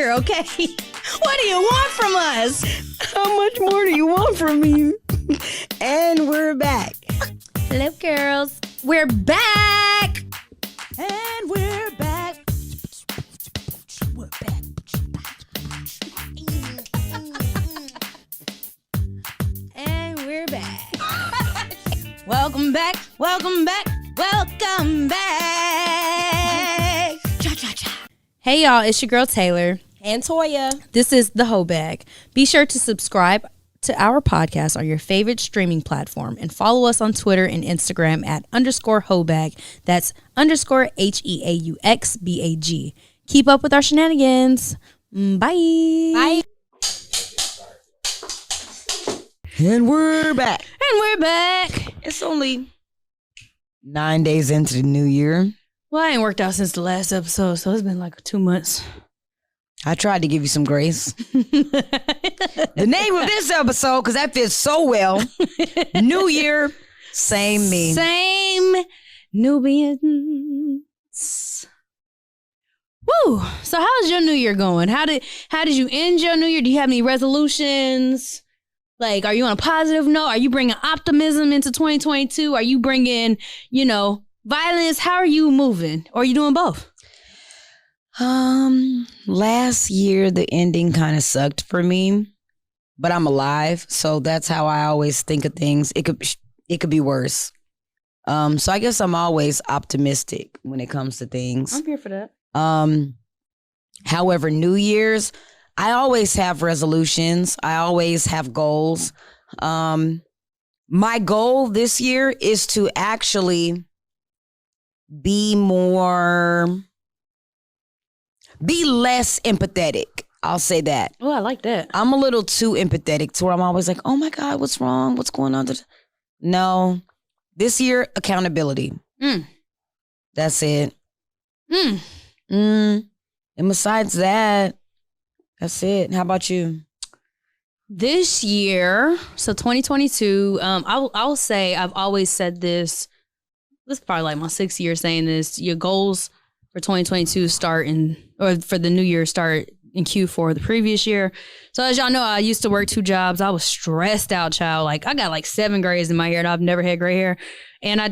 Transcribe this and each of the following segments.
year, okay? What do you want from us? How much more do you want from me? And we're back. Hello, girls. We're back. And we're back. We're back. And we're back. Welcome back. Welcome back. Welcome back. Cha-cha-cha. Hey, y'all. It's your girl, Taylor. And Toya. This is the Heaux Bag. Be sure to subscribe to our podcast on your favorite streaming platform and follow us on Twitter and Instagram at _Heaux Bag. That's _HEAUXBAG. Keep up with our shenanigans. Bye. Bye. And we're back. And we're back. It's only 9 days into the new year. Well, I ain't worked out since the last episode, so it's been like 2 months. I tried to give you some grace. The name of this episode, because that fits so well. New year, same me. Same Nubians. Woo! So how's your new year going? How did you end your new year? Do you have any resolutions? Like, are you on a positive note? Are you bringing optimism into 2022? Are you bringing, violence? How are you moving? Or are you doing both? Last year the ending kind of sucked for me, but I'm alive, so that's how I always think of things. It could be worse. So I guess I'm always optimistic when it comes to things. I'm here for that. However, New Year's, I always have resolutions. I always have goals. My goal this year is to actually be less empathetic. I'll say that. Oh, I like that. I'm a little too empathetic to where I'm always like, oh my God, what's wrong? What's going on? No. This year, accountability. That's it. And besides that, that's it. How about you? This year, so 2022, I'll say, I've always said this. This is probably like my 6th year saying this. Your goals for 2022 or for the new year start in Q4 the previous year. So as y'all know, I used to work 2 jobs. I was stressed out, child. Like, I got like 7 grays in my hair and I've never had gray hair. And I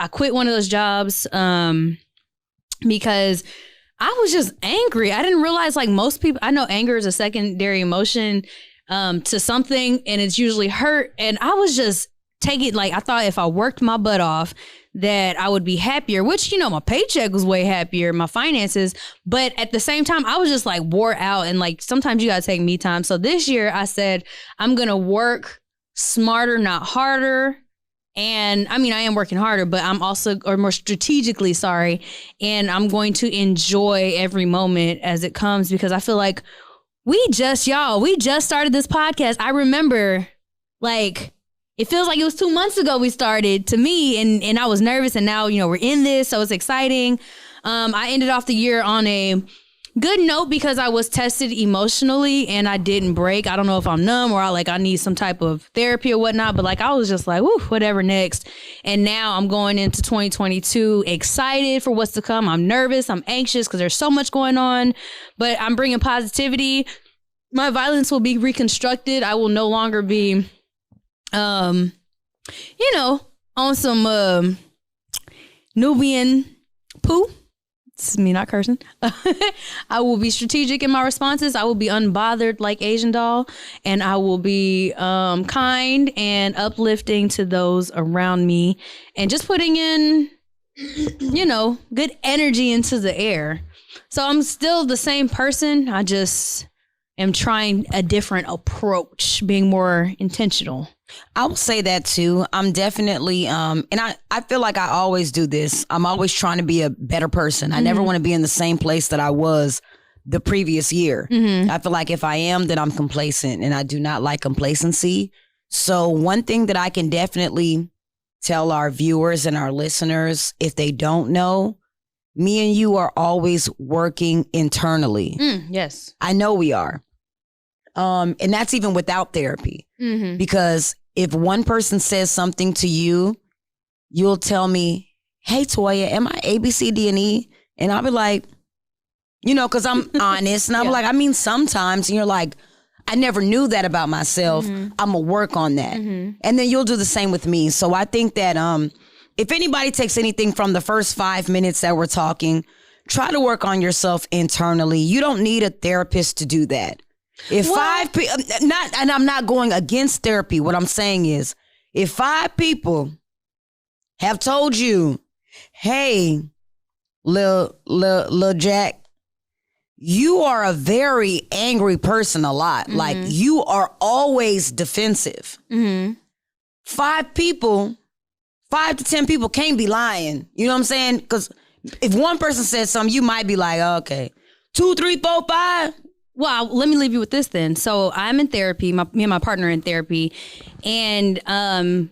quit one of those jobs because I was just angry. I didn't realize, like, most people, I know anger is a secondary emotion to something, and it's usually hurt. And I was just I thought if I worked my butt off that I would be happier, which, my paycheck was way happier, my finances. But at the same time, I was just like wore out, and like sometimes you gotta take me time. So this year I said, I'm gonna work smarter, not harder. And I mean, I am working harder, but I'm also, or more strategically, and I'm going to enjoy every moment as it comes, because I feel like we just started this podcast. I remember, like, it feels like it was 2 months ago we started to me, and I was nervous, and now, we're in this, so it's exciting. I ended off the year on a good note because I was tested emotionally and I didn't break. I don't know if I'm numb or I need some type of therapy or whatnot, but I was just like, woo, whatever, next. And now I'm going into 2022 excited for what's to come. I'm nervous, I'm anxious because there's so much going on, but I'm bringing positivity. My violence will be reconstructed. I will no longer be on some Nubian poo. This is me not cursing. I will be strategic in my responses. I will be unbothered like Asian doll, and I will be kind and uplifting to those around me, and just putting in, good energy into the air. So I'm still the same person. I just am trying a different approach, being more intentional. I will say that too. I'm definitely, and I feel like I always do this. I'm always trying to be a better person. I never want to be in the same place that I was the previous year. I feel like if I am, then I'm complacent, and I do not like complacency. So one thing that I can definitely tell our viewers and our listeners, if they don't know, me and you are always working internally. Yes. I know we are. And that's even without therapy. Because if one person says something to you, you'll tell me, hey, Toya, am I A, B, C, D, and E? And I'll be like, You know, because I'm honest. And I'm like, I mean, sometimes, and you're like, I never knew that about myself. I'm going to work on that. And then you'll do the same with me. So I think that if anybody takes anything from the first 5 minutes that we're talking, try to work on yourself internally. You don't need a therapist to do that. If five people, and I'm not going against therapy. What I'm saying is, if 5 people have told you, hey, Lil Jack, you are a very angry person a lot. Like, you are always defensive. 5 people, 5 to 10 people can't be lying. You know what I'm saying? Because if one person says something, you might be like, okay, 2, 3, 4, 5. Well, let me leave you with this then. So I'm in therapy. Me and my partner are in therapy. And I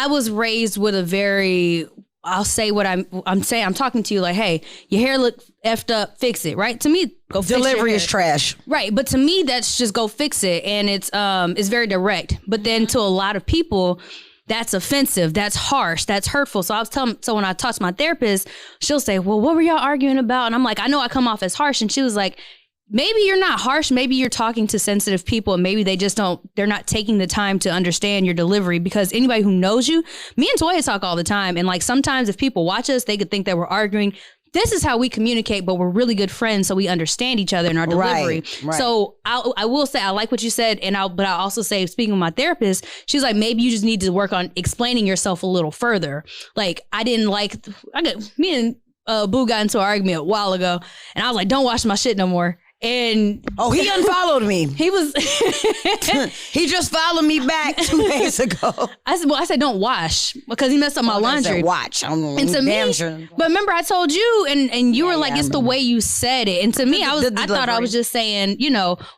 was raised with a very... I'll say what I'm saying. I'm talking to you like, hey, your hair look effed up, fix it, right? To me, go fix Delivery your is trash. Right. But to me, that's just go fix it. And it's very direct. But then to a lot of people, that's offensive, that's harsh, that's hurtful. So when I talk to my therapist, she'll say, well, what were y'all arguing about? And I'm like, I know I come off as harsh. And she was like, maybe you're not harsh. Maybe you're talking to sensitive people and maybe they're not taking the time to understand your delivery, because anybody who knows you, me and Toya talk all the time. And like, sometimes if people watch us, they could think that we're arguing. This is how we communicate, but we're really good friends. So we understand each other in our delivery. Right. So I will say, I like what you said. But I also say, speaking with my therapist, she's like, maybe you just need to work on explaining yourself a little further. Like, me and Boo got into an argument a while ago and I was like, don't wash my shit no more. And he unfollowed me. He was he just followed me back 2 days ago. I said don't wash because he messed up my laundry. Watch. And to me, but remember I told you and you were like, it's the way you said it. And to me, I thought I was just saying,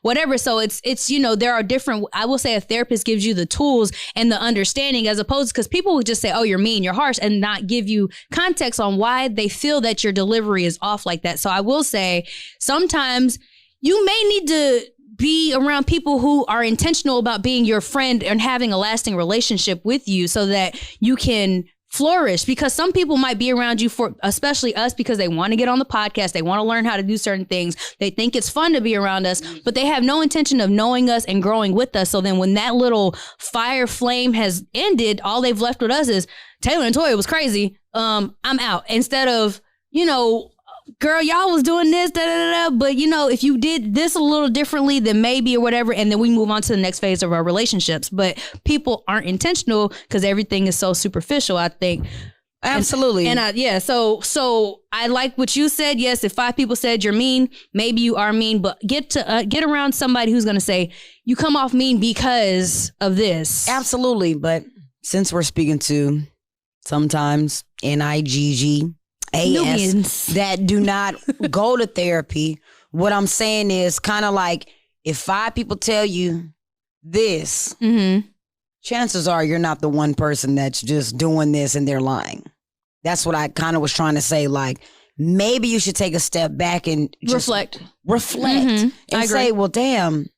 whatever. So it's there are different. I will say a therapist gives you the tools and the understanding, as opposed, because people would just say, oh, you're mean, you're harsh, and not give you context on why they feel that your delivery is off like that. So I will say sometimes you may need to be around people who are intentional about being your friend and having a lasting relationship with you so that you can flourish, because some people might be around you for, especially us, because they want to get on the podcast. They want to learn how to do certain things. They think it's fun to be around us, but they have no intention of knowing us and growing with us. So then when that little fire flame has ended, all they've left with us is Taylor and Toya was crazy. I'm out. Instead of, girl, y'all was doing this, but if you did this a little differently, then maybe, or whatever, and then we move on to the next phase of our relationships. But people aren't intentional because everything is so superficial, I think. Absolutely. So I like what you said. Yes, if 5 people said you're mean, maybe you are mean, but get around somebody who's going to say, you come off mean because of this. Absolutely. But since we're speaking to sometimes NIGG, AS that do not go to therapy, what I'm saying is kind of like, if 5 people tell you this, chances are you're not the one person that's just doing this and they're lying. That's what I kind of was trying to say. Like, maybe you should take a step back and just reflect and say, well, damn,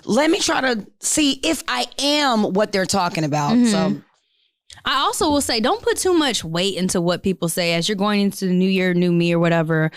let me try to see if I am what they're talking about. So I also will say, don't put too much weight into what people say as you're going into the new year, new me or whatever.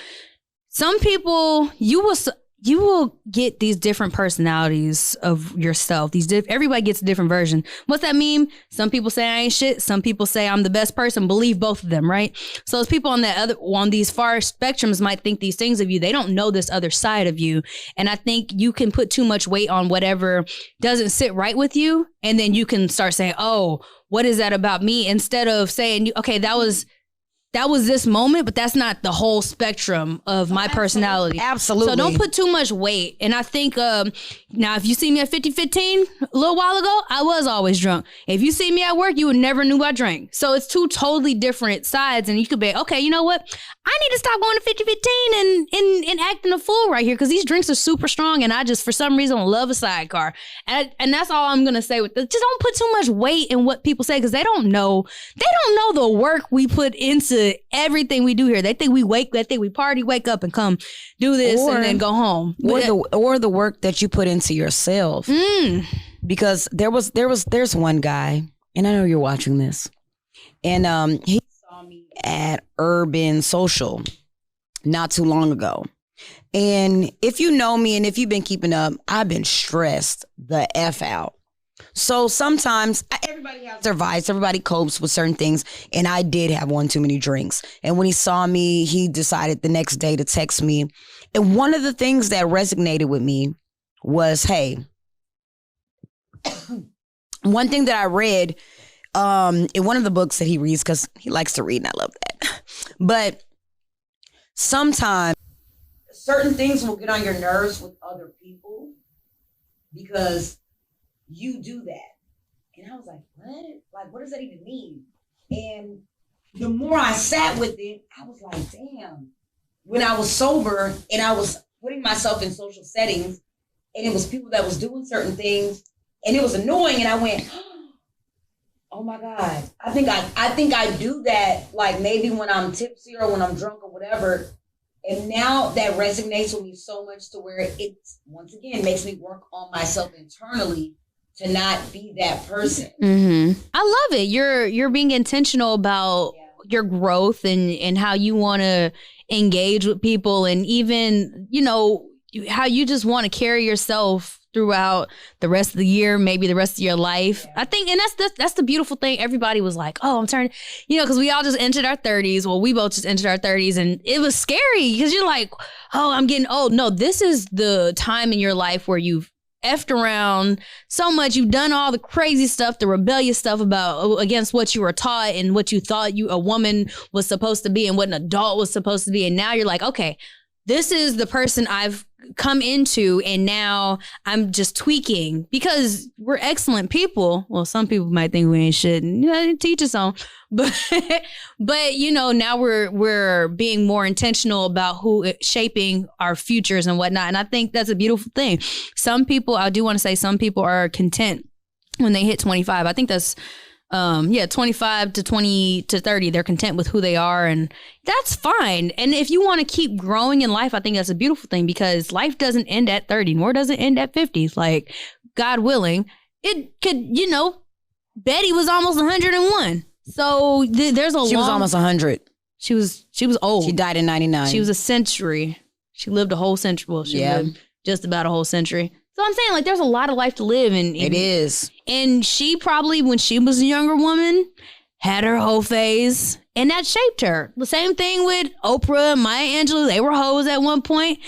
Some people, you will get these different personalities of yourself. Everybody gets a different version. What's that mean? Some people say I ain't shit. Some people say I'm the best person. Believe both of them, right? So those people on these far spectrums might think these things of you. They don't know this other side of you. And I think you can put too much weight on whatever doesn't sit right with you. And then you can start saying, oh, what is that about me? Instead of saying, okay, that was this moment, but that's not the whole spectrum of my personality. Absolutely. So don't put too much weight. And I think, now, if you see me at 5015 a little while ago, I was always drunk. If you see me at work, you would never knew I drank. So it's 2 totally different sides. And you could be, okay, you know what? I need to stop going to 5015 and acting a fool right here, because these drinks are super strong and I just, for some reason, love a sidecar. And that's all I'm going to say with this. Just don't put too much weight in what people say, because they don't know the work we put into everything we do here. They think we party, wake up and come do this and then go home. Or the work that you put into yourself. Because there's one guy, and I know you're watching this, and he saw me at Urban Social, not too long ago. And if you know me and if you've been keeping up, I've been stressed the F out. So sometimes everybody has their vice. Everybody copes with certain things. And I did have one too many drinks. And when he saw me, he decided the next day to text me. And one of the things that resonated with me was, hey, one thing that I read in one of the books that he reads, because he likes to read and I love that. But sometimes certain things will get on your nerves with other people because you do that. And I was like, what? Like, what does that even mean? And the more I sat with it, I was like, damn. When I was sober and I was putting myself in social settings and it was people that was doing certain things and it was annoying and I went, oh my God, I think I do that like maybe when I'm tipsy or when I'm drunk or whatever. And now that resonates with me so much to where it once again makes me work on myself internally to not be that person. Mm-hmm. I love it. You're being intentional about your growth and how you want to engage with people, and even, you know, how you just want to carry yourself throughout the rest of the year, maybe the rest of your life. I think, and that's the beautiful thing. Everybody was like, oh, I'm turning, you know, because we all just entered our 30s. Well, we both just entered our 30s, and it was scary because you're like, oh, I'm getting old. No, this is the time in your life where you've effed around so much. You've done all the crazy stuff, the rebellious stuff against what you were taught and what you thought a woman was supposed to be and what an adult was supposed to be. And now you're like, okay, this is the person I've come into, and now I'm just tweaking because we're excellent people. Well, some people might think we ain't shit, and you know, teach us on. But you know, now we're being more intentional about shaping our futures and whatnot. And I think that's a beautiful thing. Some people, I do want to say, some people are content when they hit 25. I think that's 25 to 20 to 30, they're content with who they are, and that's fine. And if you want to keep growing in life, I think that's a beautiful thing, because life doesn't end at 30, nor does it end at 50. Like, God willing, it could, you know, Betty was almost 101. So there's a She was almost 100. She was old. She died in 99. She was a century. She lived a whole century. Well, she lived just about a whole century. So I'm saying, like, there's a lot of life to live. And it is. And she probably, when she was a younger woman, had her hoe phase, and that shaped her. The same thing with Oprah and Maya Angelou. They were hoes at one point,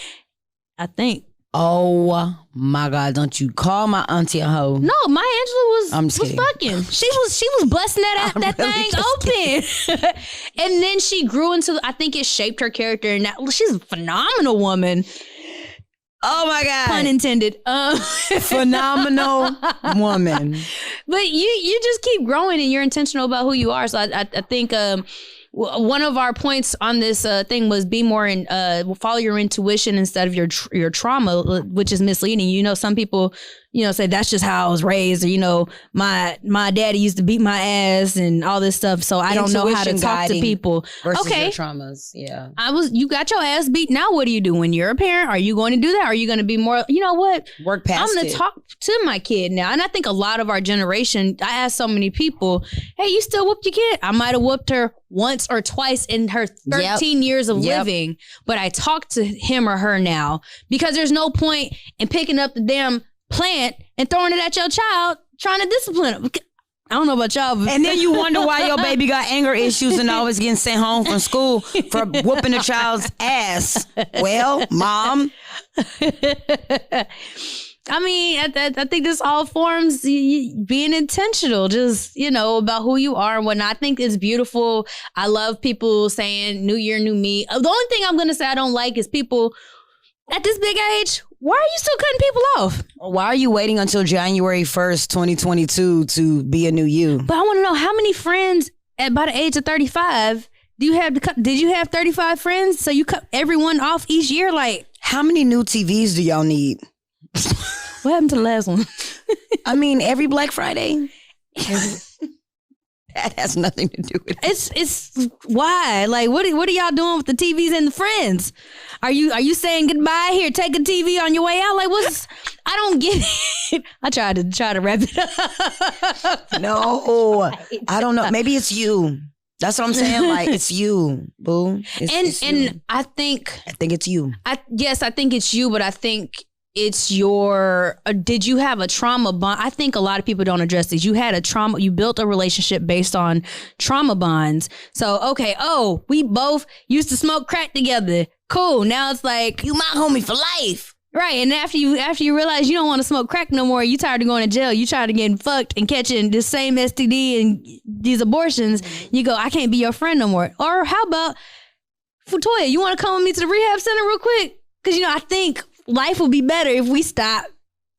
I think. Oh my God! Don't you call my auntie a hoe? No, Maya Angelou was kidding. fucking. She was busting that really thing open, and then she grew into. I think it shaped her character, and now she's a phenomenal woman. Oh my God! Pun intended. Phenomenal woman. But you just keep growing, and you're intentional about who you are. So I think one of our points on this thing was be more follow your intuition instead of your trauma, which is misleading. You know, some people, you know, say that's just how I was raised, or, you know, my daddy used to beat my ass and all this stuff, so I don't know how to talk to people. Versus your traumas, yeah. You got your ass beat. Now what do you do when you're a parent? Are you going to do that? Are you going to be more, you know what? Work past I'm going to talk to my kid now. And I think a lot of our generation, I ask so many people, hey, you still whooped your kid? I might have whooped her once or twice in her 13 years of living, but I talk to him or her now, because there's no point in picking up the damn plant and throwing it at your child, trying to discipline him. I don't know about y'all, but and then you wonder why your baby got anger issues and always getting sent home from school for whooping a child's ass. Well, mom. I mean, I think this all forms being intentional, just, you know, about who you are and whatnot. I think it's beautiful. I love people saying new year, new me. The only thing I'm going to say I don't like is people at this big age. Why are you still cutting people off? Why are you waiting until January 1st, 2022 to be a new you? But I want to know, how many friends by the age of 35 do you have did you have 35 friends? So you cut everyone off each year? Like, how many new TVs do y'all need? What happened to the last one? I mean, every Black Friday. That has nothing to do with it. It's why? Like, what are y'all doing with the TVs and the friends? Are you saying goodbye? Here, take a TV on your way out? Like, I don't get it. I tried to wrap it up. No, I don't know. Maybe it's you. That's what I'm saying. Like, it's you, boo. It's and you. I think it's you. I think it's you, but I think it's your, did you have a trauma bond? I think a lot of people don't address this. You had a trauma, you built a relationship based on trauma bonds. So, okay, we both used to smoke crack together. Cool. Now it's like, You my homie for life. right. And after you realize you don't want to smoke crack no more, you tired of going to jail, you tired of getting fucked and catching the same STD and these abortions, you go, I can't be your friend no more. Or how about, Futoya, you want to come with me to the rehab center real quick? Because, I think life would be better if we stop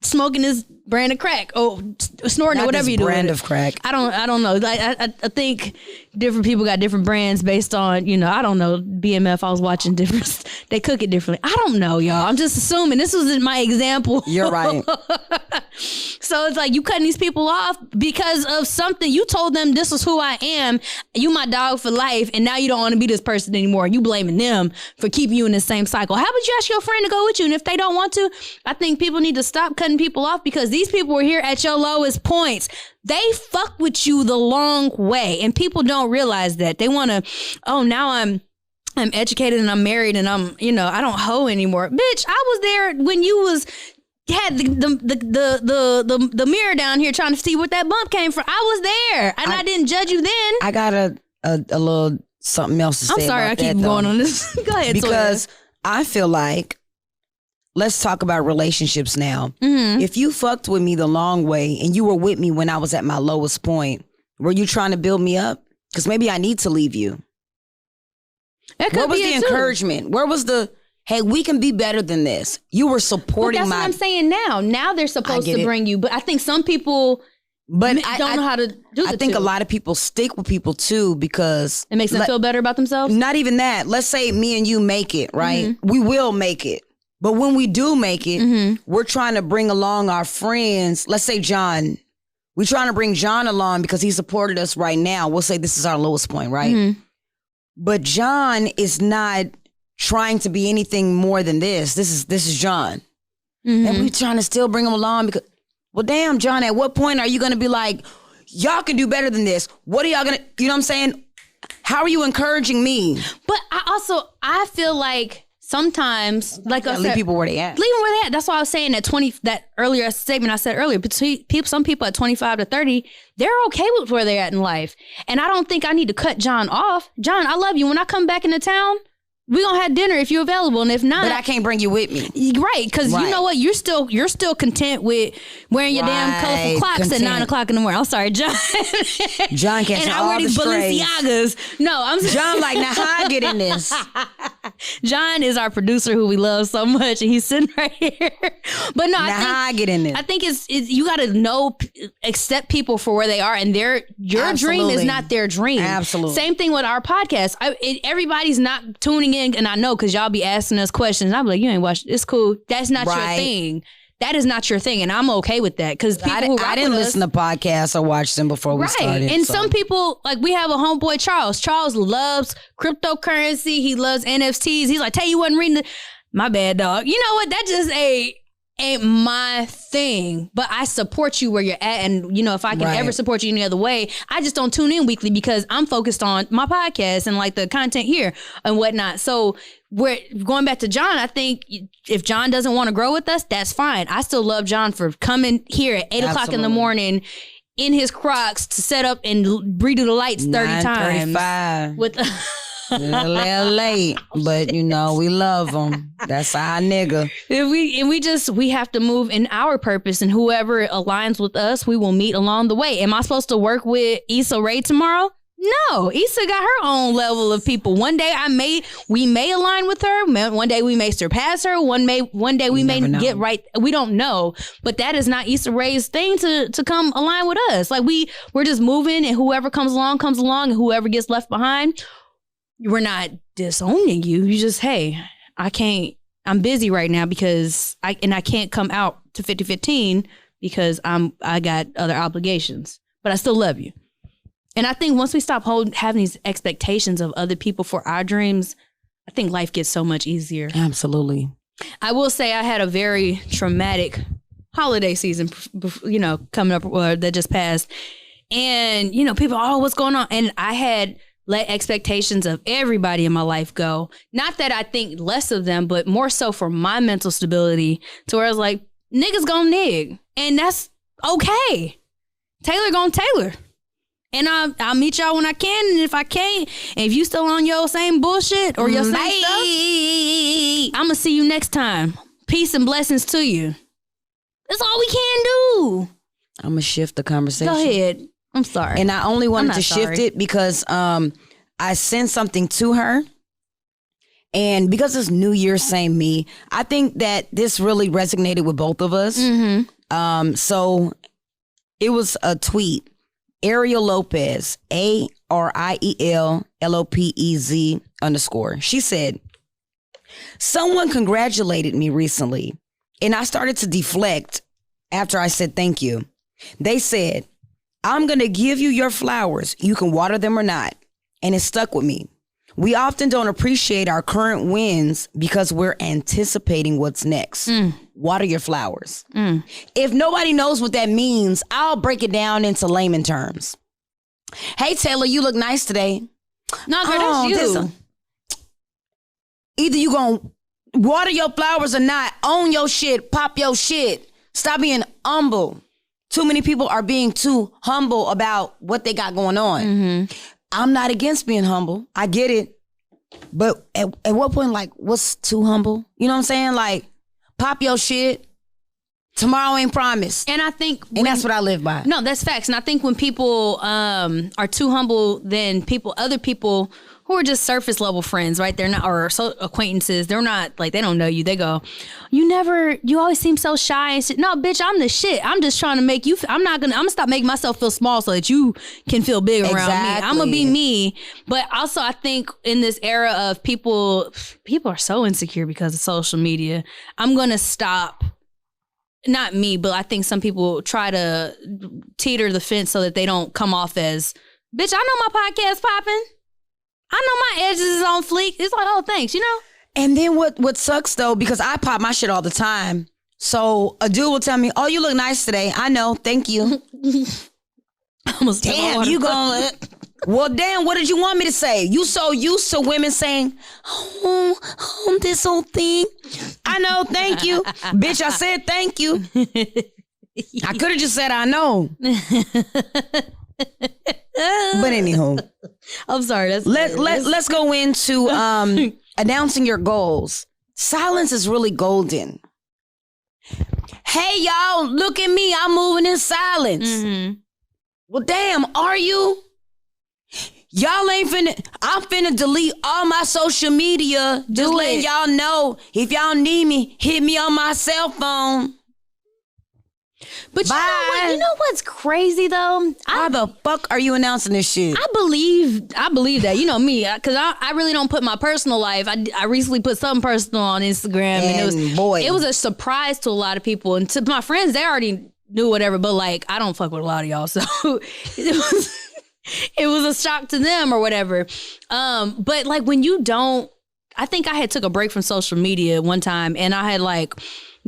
smoking this brand of crack or snorting Not or whatever this you do. brand of crack. I don't know. I think different people got different brands based on, I don't know, BMF. I was watching different, they cook it differently. I don't know, y'all. I'm just assuming this was my example. You're right. So it's like you cutting these people off because of something. You told them this is who I am. You my dog for life. And now you don't want to be this person anymore. You blaming them for keeping you in the same cycle. How about you ask your friend to go with you? And if they don't want to, I think people need to stop cutting people off because these people were here at your lowest points. They fuck with you the long way. And people don't realize that. They want to, now I'm educated and I'm married and I'm, I don't hoe anymore. Bitch, I was there when you had the mirror down here trying to see where that bump came from. I was there and I didn't judge you then. I got a little something else to say. I'm sorry, about I keep that, going though. on this. Go ahead, because I feel like, let's talk about relationships now. Mm-hmm. If you fucked with me the long way and you were with me when I was at my lowest point, were you trying to build me up? Because maybe I need to leave you. Where was the encouragement? Where was the, hey, we can be better than this? You were supporting that's what I'm saying now. Now they're supposed to bring you. But I think some people don't know how to do I think a lot of people stick with people too because it makes them feel better about themselves. Not even that. Let's say me and you make it, right? Mm-hmm. We will make it. But when we do make it, we're trying to bring along our friends. Let's say John. We're trying to bring John along because he supported us right now. We'll say this is our lowest point, right? Mm-hmm. But John is not trying to be anything more than this. This is John. Mm-hmm. And we're trying to still bring him along because, well, damn, John, at what point are you going to be like, y'all can do better than this? What are y'all going to, you know what I'm saying? How are you encouraging me? But I feel like sometimes, like I said, leave people where they at. Leave them where they at. That's why I was saying that earlier statement I said earlier. Between some people at 25 to 30, they're okay with where they're at in life. And I don't think I need to cut John off. John, I love you. When I come back into town, we're going to have dinner if you're available. And if not, but I can't bring you with me. Right. Because you know what? You're still content with wearing your damn colorful clocks at 9 o'clock in the morning. I'm sorry, John. John catching all the strays. And I wear these Balenciagas. No, I'm John like, now how I get in this? John is our producer who we love so much. And he's sitting right here. But no, how I get in this? I think it's you got to accept people for where they are. And your dream is not their dream. Absolutely. Same thing with our podcast. Everybody's not tuning in. And I know because y'all be asking us questions. And I'll be like, you ain't watched. It's cool. That's not your thing. That is not your thing. And I'm okay with that. Because I didn't listen to podcasts or watch them before we started. And some people, like we have a homeboy, Charles. Charles loves cryptocurrency. He loves NFTs. He's like, you wasn't reading my bad, dog. You know what? That just ain't my thing, but I support you where you're at. And if I can ever support you any other way, I just don't tune in weekly because I'm focused on my podcast and like the content here and whatnot. So we're going back to John. I think if John doesn't want to grow with us, that's fine. I still love John for coming here at 8 o'clock in the morning in his Crocs to set up and redo the lights 30 times. With a little late, but we love him. That's our nigga. We have to move in our purpose, and whoever aligns with us, we will meet along the way. Am I supposed to work with Issa Rae tomorrow? No, Issa got her own level of people. One day we may align with her. One day we may surpass her. One day we may get right. We don't know, but that is not Issa Rae's thing to come align with us. Like we're just moving, and whoever comes along, and whoever gets left behind. We're not disowning you. You just, hey, I'm busy right now because I can't come out to 50-15 because I got other obligations, but I still love you. And I think once we stop having these expectations of other people for our dreams, I think life gets so much easier. Absolutely. I will say I had a very traumatic holiday season, coming up that just passed. And, people, what's going on? And I had let expectations of everybody in my life go. Not that I think less of them, but more so for my mental stability, to where I was like, niggas gon' nig. And that's okay. Taylor gon' Taylor. And I'll meet y'all when I can. And if I can't, and if you still on your same bullshit or your same stuff, I'm going to see you next time. Peace and blessings to you. That's all we can do. I'm going to shift the conversation. Go ahead. I'm sorry. And I only wanted to shift it because I sent something to her. And because it's New Year, same me, I think that this really resonated with both of us. Mm-hmm. So it was a tweet. Ariel Lopez, ARIELLOPEZ_. She said, someone congratulated me recently, and I started to deflect after I said thank you. They said, I'm going to give you your flowers. You can water them or not. And it stuck with me. We often don't appreciate our current wins because we're anticipating what's next. Water your flowers. If nobody knows what that means, I'll break it down into layman terms. Hey, Taylor, you look nice today. No, girl, that's you. Either you gonna water your flowers or not. Own your shit. Pop your shit. Stop being humble. Too many people are being too humble about what they got going on. Mm-hmm. I'm not against being humble. I get it. But at what point, like, what's too humble? You know what I'm saying? Like, pop your shit. Tomorrow ain't promised. And I think... And that's what I live by. No, that's facts. And I think when people are too humble, then other people who are just surface level friends, right? They're not, or acquaintances, they're not, like, they don't know you. They go, you always seem so shy and shit. No, bitch, I'm the shit. I'm just trying to make you, I'm gonna stop making myself feel small so that you can feel big around me. I'm gonna be me. But also I think in this era of people are so insecure because of social media, I'm gonna stop. Not me, but I think some people try to teeter the fence so that they don't come off as, bitch, I know my podcast popping. I know my edges is on fleek. It's like, oh, thanks, you know? And then what sucks, though, because I pop my shit all the time. So a dude will tell me, oh, you look nice today. I know. Thank you. Damn, you going... Well, damn, what did you want me to say? You so used to women saying, oh, this whole thing. I know, thank you. Bitch, I said thank you. I could have just said I know. But anywho. I'm sorry. Let's go into announcing your goals. Silence is really golden. Hey, y'all, look at me. I'm moving in silence. Mm-hmm. Well, damn, are you? Y'all ain't I'm finna delete all my social media. Just letting y'all know, if y'all need me, hit me on my cell phone. But you know what's crazy though? How the fuck are you announcing this shit? I believe that. You know me, because I really don't put my personal life. I recently put something personal on Instagram, and it was a surprise to a lot of people, and to my friends, they already knew whatever. But like, I don't fuck with a lot of y'all, so it was a shock to them or whatever. But like when you don't, I think I had took a break from social media one time, and I had like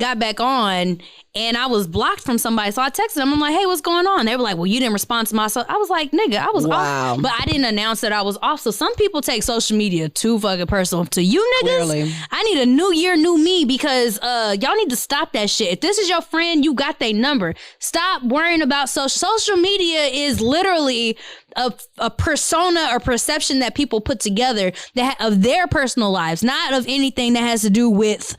got back on, and I was blocked from somebody. So I texted them. I'm like, hey, what's going on? They were like, well, you didn't respond to my... So I was like, nigga, I was off. But I didn't announce that I was off. So some people take social media too fucking personal. To you niggas, clearly. I need a new year, new me, because y'all need to stop that shit. If this is your friend, you got their number. Stop worrying about social media is literally a persona or perception that people put together of their personal lives, not of anything that has to do with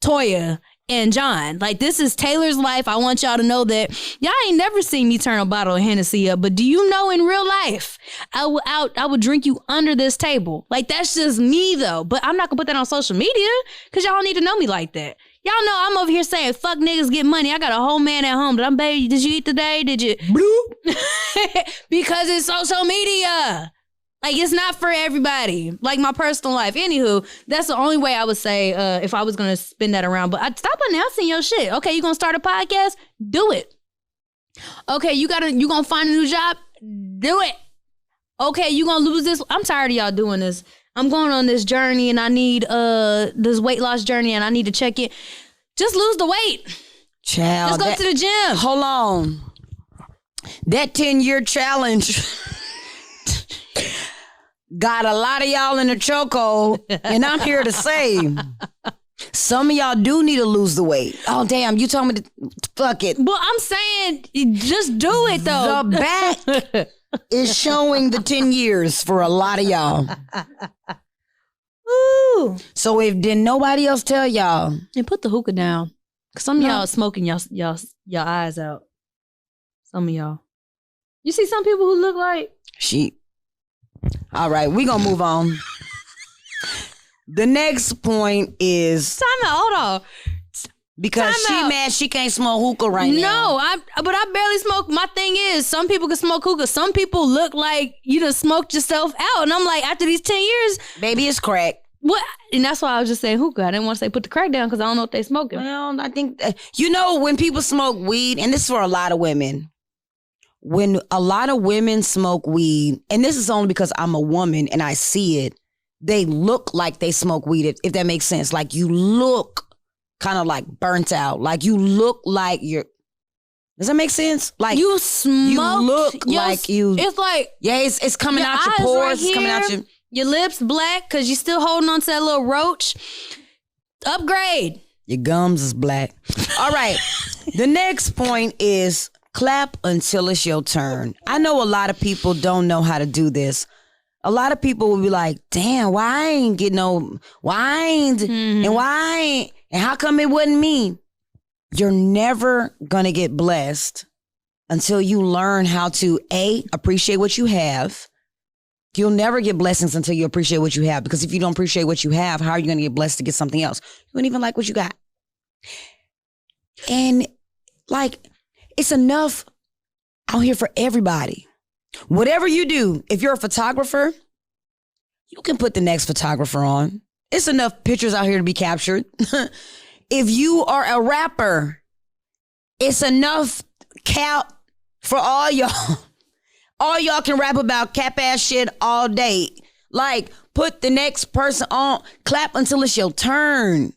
Toya and John. Like, this is Taylor's life. I want y'all to know that y'all ain't never seen me turn a bottle of Hennessy up, but do you know in real life, I would drink you under this table. Like, that's just me though. But I'm not gonna put that on social media because y'all don't need to know me like that. Y'all know I'm over here saying, fuck niggas, get money. I got a whole man at home. But baby, did you eat today? Did you? Because it's social media. Like, it's not for everybody. Like my personal life. Anywho, that's the only way I would say if I was going to spin that around. But I'd stop announcing your shit. Okay, you going to start a podcast? Do it. Okay, you going to find a new job? Do it. Okay, you going to lose this? I'm tired of y'all doing this. I'm going on this journey and I need this weight loss journey and I need to check it. Just lose the weight. Child. Let's go to the gym. Hold on. That 10-year challenge... got a lot of y'all in the chokehold, and I'm here to say, some of y'all do need to lose the weight. Oh, damn, you told me to fuck it. Well, I'm saying, just do it, though. The back is showing the 10 years for a lot of y'all. Ooh. So if did nobody else tell y'all? And put the hookah down. Because some of y'all smoking y'all eyes out. Some of y'all. You see some people who look like... All right, we gonna move on. The next point is... Time out, hold on. Because mad she can't smoke hookah right now. No, but I barely smoke. My thing is, some people can smoke hookah. Some people look like you done smoked yourself out. And I'm like, after these 10 years... Baby, it's crack. What? And that's why I was just saying hookah. I didn't want to say put the crack down because I don't know if they smoking. Well, I think... when people smoke weed, and this is for a lot of women... When a lot of women smoke weed, and this is only because I'm a woman and I see it, they look like they smoke weed, if that makes sense. Like you look kind of like burnt out. Like you look like you're... Does that make sense? Like you smoked. You look like you... It's like... Yeah, it's coming out your pores. Right here, it's coming out your lips black because you're still holding on to that little roach. Upgrade. Your gums is black. All right. The next point is... clap until it's your turn. I know a lot of people don't know how to do this. A lot of people will be like, damn, why I ain't get no, and how come it wasn't me? You're never gonna get blessed until you learn how to appreciate what you have. You'll never get blessings until you appreciate what you have, because if you don't appreciate what you have, how are you gonna get blessed to get something else? You wouldn't even like what you got. And like, it's enough out here for everybody. Whatever you do, if you're a photographer, you can put the next photographer on. It's enough pictures out here to be captured. If you are a rapper, it's enough cap for all y'all. All y'all can rap about cap ass shit all day. Like, put the next person on, clap until it's your turn.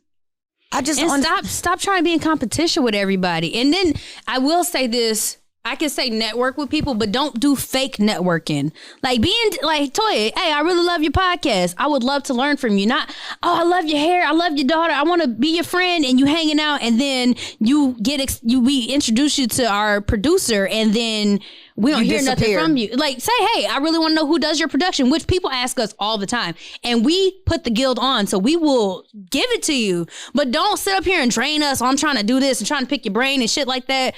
Stop trying to be in competition with everybody. And then I will say this. I can say network with people, but don't do fake networking. Like being like, Toya, hey, I really love your podcast. I would love to learn from you. Not, I love your hair. I love your daughter. I want to be your friend, and you hanging out, and then we introduce you to our producer, and then we don't hear nothing from you. Like, say, hey, I really want to know who does your production, which people ask us all the time. And we put the guild on, so we will give it to you. But don't sit up here and drain us. I'm trying to do this and trying to pick your brain and shit like that.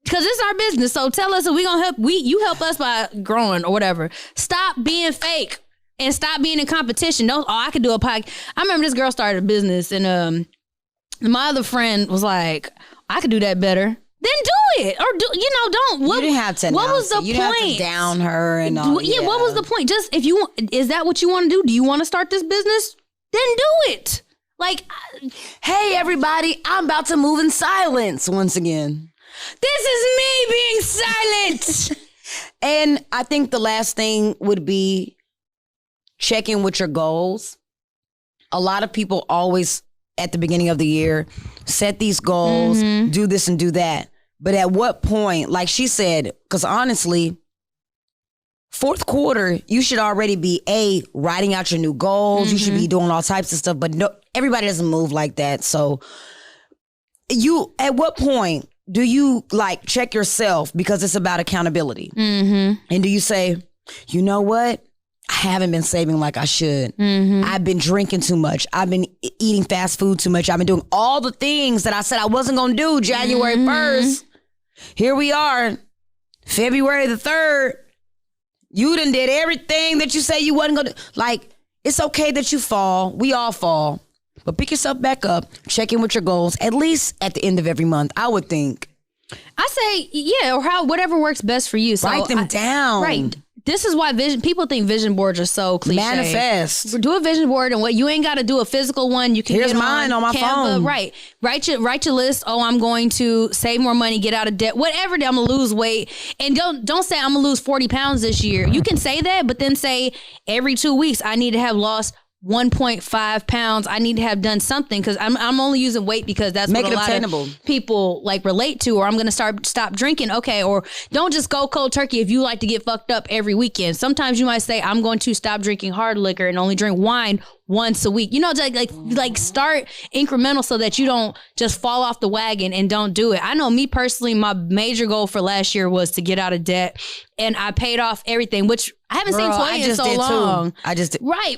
Because it's our business. So tell us, and we gonna help. You help us by growing or whatever. Stop being fake and stop being in competition. Don't. Oh, I could do a podcast. I remember this girl started a business, and my other friend was like, I could do that better. Then do it, or don't. You didn't have to. What was the point? You didn't have to down her and all. Yeah. What was the point? Just if you want, is that what you want to do? Do you want to start this business? Then do it. Like, hey everybody, I'm about to move in silence once again. This is me being silent. And I think the last thing would be checking with your goals. A lot of people always at the beginning of the year set these goals, do this and do that. But at what point, like she said, because honestly, fourth quarter, you should already be writing out your new goals. You should be doing all types of stuff, but no, everybody doesn't move like that. So at what point do you like check yourself, because it's about accountability? And do you say, you know what? I haven't been saving like I should. I've been drinking too much. I've been eating fast food too much. I've been doing all the things that I said I wasn't going to do January 1st. Here we are, February the 3rd. You done did everything that you say you wasn't going to. Like, it's okay that you fall. We all fall. But pick yourself back up, check in with your goals, at least at the end of every month, I would think. I say, yeah, or whatever works best for you. So write them down. Right. This is why people think vision boards are so cliche. Manifest. Do a vision board, and what you ain't got to do a physical one. You can Here's get mine on my Canva, phone. Right. Write your list. Oh, I'm going to save more money, get out of debt, whatever. I'm gonna lose weight, and don't say I'm gonna lose 40 pounds this year. You can say that, but then say every 2 weeks I need to have lost 1.5 pounds. I need to have done something because I'm only using weight because that's Make what it a lot obtainable. of people like relate to. Or I'm gonna stop drinking. Okay, or don't just go cold turkey if you like to get fucked up every weekend. Sometimes you might say I'm going to stop drinking hard liquor and only drink wine once a week. You know, like start incremental so that you don't just fall off the wagon and don't do it. I know me personally, my major goal for last year was to get out of debt, and I paid off everything, which I haven't seen Toya in so long. I just did. Right.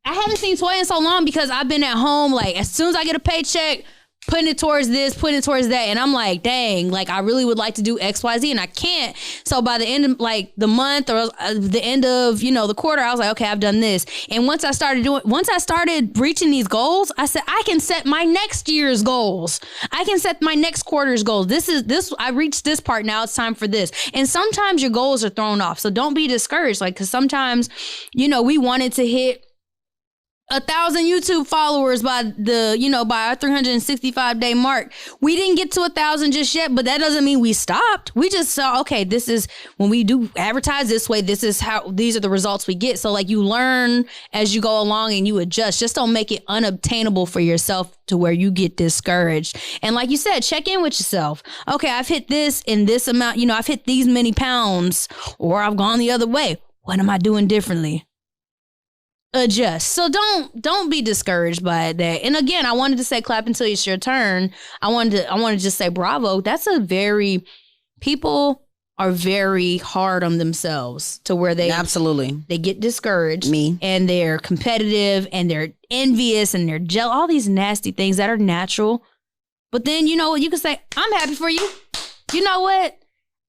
I haven't seen Toya in so long because I've been at home. Like, as soon as I get a paycheck, putting it towards this, putting it towards that. And I'm like, dang, like, I really would like to do X, Y, Z, and I can't. So by the end of like the month or the end of, you know, the quarter, I was like, okay, I've done this. And once I started reaching these goals, I said, I can set my next year's goals. I can set my next quarter's goals. I reached this part. Now it's time for this. And sometimes your goals are thrown off. So don't be discouraged. Like, cause sometimes, you know, we wanted to hit 1,000 YouTube followers by our 365-day mark. We didn't get to 1,000 just yet, but that doesn't mean we stopped. We just saw, okay, this is when we do advertise this way, these are the results we get. So like, you learn as you go along and you adjust. Just don't make it unobtainable for yourself to where you get discouraged. And like you said, check in with yourself. Okay, I've hit this in this amount, you know, I've hit these many pounds, or I've gone the other way. What am I doing differently? Adjust. So don't be discouraged by that. And again, I wanted to say clap until it's your turn. I wanted to just say bravo. People are very hard on themselves to where they get discouraged. Me. And they're competitive and they're envious and they're jealous, all these nasty things that are natural. But then, you know what, you can say, I'm happy for you. You know what?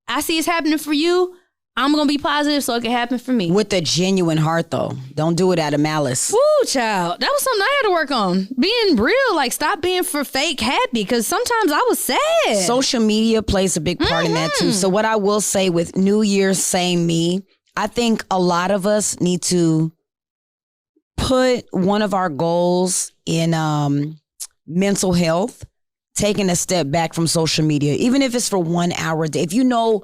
I see it's happening for you. I'm going to be positive so it can happen for me. With a genuine heart, though. Don't do it out of malice. Woo, child. That was something I had to work on. Being real, like, stop being for fake happy, because sometimes I was sad. Social media plays a big part in that, too. So what I will say with New Year's, same me, I think a lot of us need to put one of our goals in mental health, taking a step back from social media, even if it's for 1 hour a day. If you know,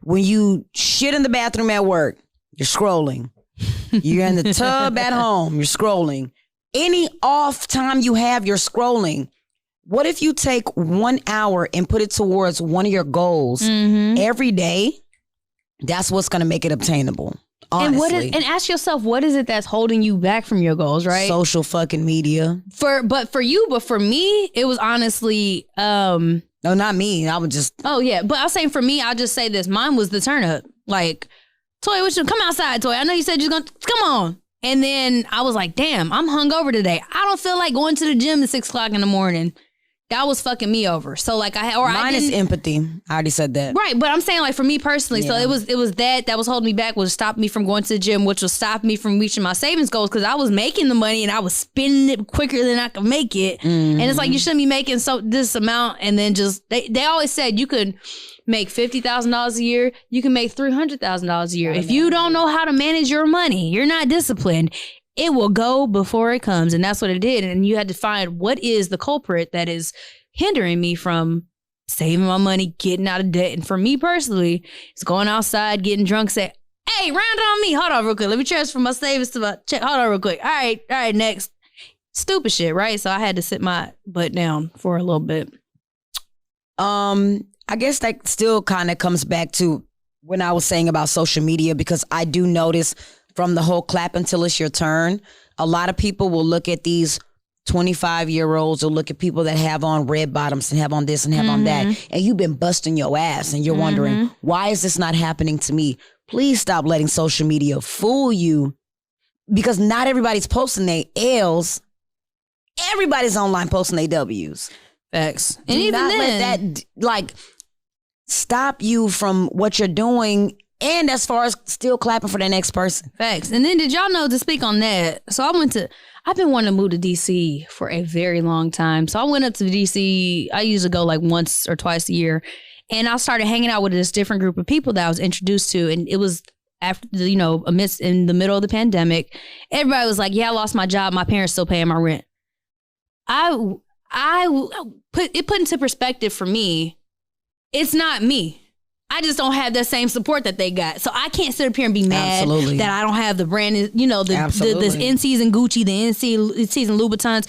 when you shit in the bathroom at work, you're scrolling. You're in the tub at home, you're scrolling. Any off time you have, you're scrolling. What if you take 1 hour and put it towards one of your goals every day? That's what's going to make it obtainable. Honestly. And ask yourself, what is it that's holding you back from your goals, right? Social fucking media. But for me, it was honestly no, not me. I would just. Oh, yeah. But I was saying for me, I'll just say this. Mine was the turn up. Like, Toy, come outside, Toy. I know you said you're going to come on. And then I was like, damn, I'm hungover today. I don't feel like going to the gym at 6 o'clock in the morning. That was fucking me over. So like mine is empathy. I already said that. Right, but I'm saying like for me personally, so it was that was holding me back, was stopping me from going to the gym, which was stopping me from reaching my savings goals, because I was making the money and I was spending it quicker than I could make it. And it's like, you shouldn't be making this amount and then just they always said you could make $50,000 a year, you can make $300,000 a year. If you don't know how to manage your money, you're not disciplined, it will go before it comes. And that's what it did. And you had to find what is the culprit that is hindering me from saving my money, getting out of debt. And for me personally, it's going outside, getting drunk, say, hey, round on me. Hold on real quick. Let me transfer my savings to my check. Hold on real quick. All right, next. Stupid shit, right? So I had to sit my butt down for a little bit. I guess that still kind of comes back to when I was saying about social media, because I do notice from the whole clap until it's your turn, a lot of people will look at these 25-year-olds or look at people that have on red bottoms and have on this and have on that. And you've been busting your ass and you're wondering, why is this not happening to me? Please stop letting social media fool you, because not everybody's posting their L's. Everybody's online posting their W's. Facts. And do even not then, let that stop you from what you're doing. And as far as still clapping for the next person. Facts. And then did y'all know, to speak on that, so I've been wanting to move to DC for a very long time. So I went up to DC. I usually go like once or twice a year. And I started hanging out with this different group of people that I was introduced to. And it was after, in the middle of the pandemic. Everybody was like, yeah, I lost my job. My parents still paying my rent. I put into perspective for me, it's not me. I just don't have that same support that they got. So I can't sit up here and be mad Absolutely. that I don't have the brand, you know, the in-season Gucci, the in-season Louboutins.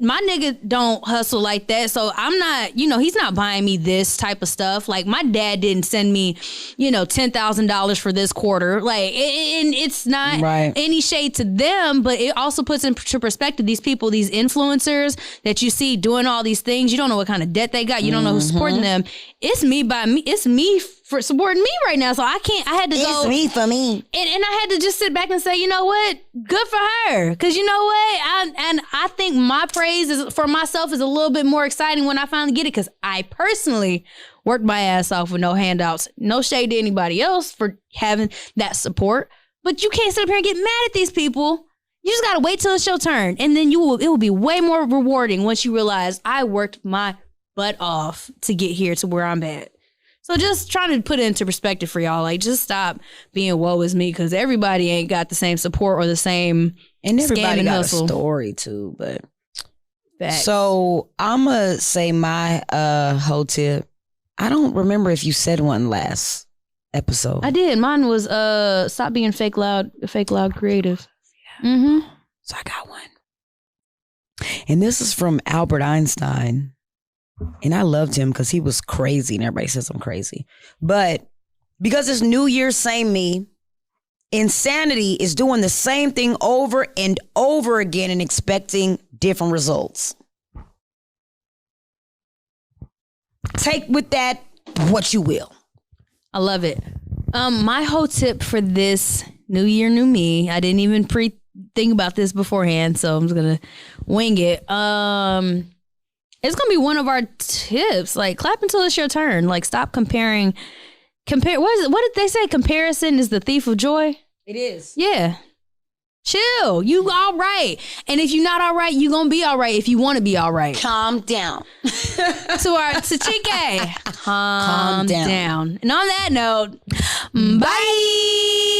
My nigga don't hustle like that. So I'm not, you know, he's not buying me this type of stuff. Like my dad didn't send me, you know, $10,000 for this quarter. Like, and it's not any shade to them, but it also puts into perspective these people, these influencers that you see doing all these things. You don't know what kind of debt they got. You don't know who's supporting them. It's me for supporting me right now. So I had to go. It's me for me. And I had to just sit back and say, you know what? Good for her. Cause you know what? I think my praise is for myself is a little bit more exciting when I finally get it. Cause I personally worked my ass off with no handouts. No shade to anybody else for having that support. But you can't sit up here and get mad at these people. You just gotta wait till it's your turn. And then it will be way more rewarding once you realize I worked my butt off to get here to where I'm at. So just trying to put it into perspective for y'all. Like, just stop being woe is me, because everybody ain't got the same support or the same and everybody got hustle. A story too. But Facts. So I'm gonna say my whole tip. I don't remember if you said one last episode. I did. Mine was stop being fake loud creative. Mm-hmm. So I got one, and this is from Albert Einstein. And I loved him because he was crazy, and everybody says I'm crazy. But because it's New Year's, same me, insanity is doing the same thing over and over again and expecting different results. Take with that what you will. I love it. My whole tip for this New Year, new me, I didn't even think about this beforehand, so I'm just going to wing it. It's going to be one of our tips. Like, clap until it's your turn. Like, stop comparing. What did they say? Comparison is the thief of joy? It is. Yeah. Chill. You all right. And if you're not all right, you're going to be all right if you want to be all right. Calm down. to Chike. Calm down. And on that note, bye.